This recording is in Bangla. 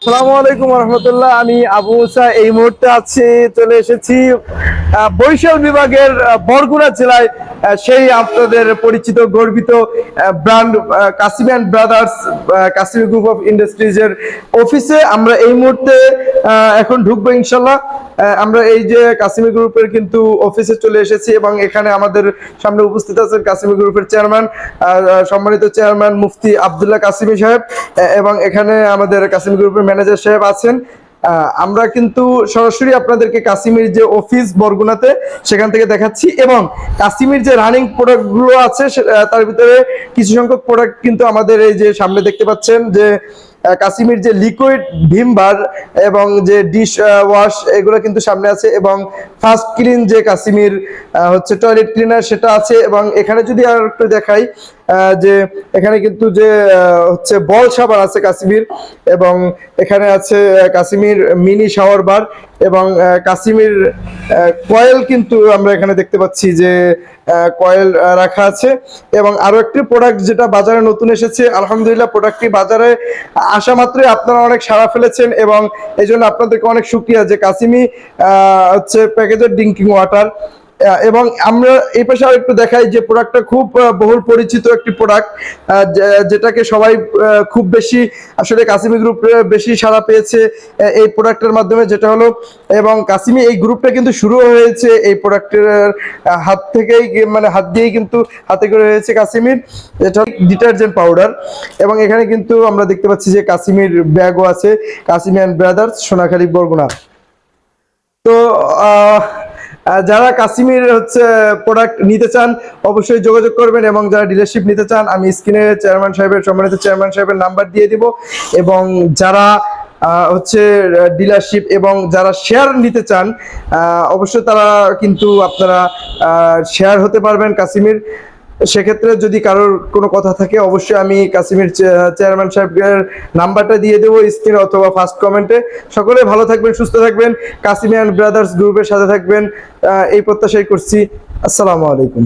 আসসালামু আলাইকুম রহমতুল্লাহ। আমি আবু মুসা এই মুহূর্তে চলে এসেছি বরিশাল বিভাগের বরগুনা জেলায়, সেই আপনাদের পরিচিত গর্বিত brand Kasim and brothers Kasim group of industries এর অফিসে আমরা এই মুহূর্তে এখন ঢুকবো ইনশাল্লাহ। আমরা এই যে কাসিমি গ্রুপের কিন্তু অফিসে চলে এসেছি এবং এখানে আমাদের সামনে উপস্থিত আছেন কাসিমি গ্রুপের চেয়ারম্যান, সম্মানিত চেয়ারম্যান মুফতি আব্দুল্লাহ কাসিমি সাহেব, এবং এখানে আমাদের কাসিমি গ্রুপের ম্যানেজার সাহেব আছেন। আমরা কিন্তু সরাসরি আপনাদেরকে কাসিমির যে অফিস বরগুনাতে সেখান থেকে দেখাচ্ছি, এবং কাসিমির যে রানিং প্রোডাক্ট গুলো আছে তার ভিতরে কিছু সংখ্যক প্রোডাক্ট কিন্তু আমাদের এই যে সামনে দেখতে পাচ্ছেন যে কাসিমির যে লিকুইড ভিম বার এবং যে ডিশ ওয়াশ এগুলো কিন্তু সামনে আছে, এবং ফার্স্ট ক্লিন যে কাসিমির হচ্ছে টয়লেট ক্লিনার সেটা আছে। এবং এখানে যদি আর একটু দেখাই যে এখানে কিন্তু যে হচ্ছে বল সাবান আছে কাসিমির, এবং এখানে আছে কাসিমির মিনি শাওয়ার বার এবং কাসিমির কয়েল কিন্তু আমরা এখানে দেখতে পাচ্ছি যে কয়েল রাখা আছে। এবং আরো একটি প্রোডাক্ট যেটা বাজারে নতুন এসেছে, আলহামদুলিল্লাহ প্রোডাক্টটি বাজারে আসা মাত্রই আপনারা অনেক সাড়া ফেলেছেন, এবং এই জন্য আপনাদেরকে অনেক শুকরিয়া যে কাসিমি হচ্ছে প্যাকেজের ড্রিঙ্কিং ওয়াটার। এবং আমরা এই পাশে আরেকটু দেখাই যে প্রোডাক্টটা খুব বহুল পরিচিত একটি প্রোডাক্ট, যেটাকে সবাই খুব বেশি আসলে কাসিমি গ্রুপ বেশি সাড়া পেয়েছে এই প্রোডাক্টের মাধ্যমে, যেটা হলো, এবং কাসিমি এই গ্রুপটা কিন্তু শুরু হয়েছে এই প্রোডাক্টের হাত থেকেই, মানে হাত দিয়েই কিন্তু হাতে করে হয়েছে কাসিমির, এটা ডিটারজেন্ট পাউডার। এবং এখানে কিন্তু আমরা দেখতে পাচ্ছি যে কাসিমির ব্যাগও আছে, কাসিমি অ্যান্ড ব্রাদার্স সোনাখালী বরগুনা। তো যারা কাসিমির হচ্ছে প্রোডাক্ট নিতে চান অবশ্যই যোগাযোগ করবেন, এবং যারা ডিলারশিপ নিতে চান আমি স্ক্রিনে চেয়ারম্যান সাহেবের, সম্মানিত চেয়ারম্যান সাহেবের নাম্বার দিয়ে দিব। এবং যারা হচ্ছে ডিলারশিপ এবং যারা শেয়ার নিতে চান অবশ্যই তারা কিন্তু আপনারা শেয়ার হতে পারবেন কাসিমির। সেক্ষেত্রে যদি কারোর কোনো কথা থাকে অবশ্যই আমি কাসিমের চেয়ারম্যান সাহেবের নাম্বারটা দিয়ে দেবো স্ক্রিনে অথবা ফার্স্ট কমেন্টে। সকলে ভালো থাকবেন, সুস্থ থাকবেন, কাসিম অ্যান্ড ব্রাদার্স গ্রুপের সাথে থাকবেন, এই প্রত্যাশাই করছি। আসসালামু আলাইকুম।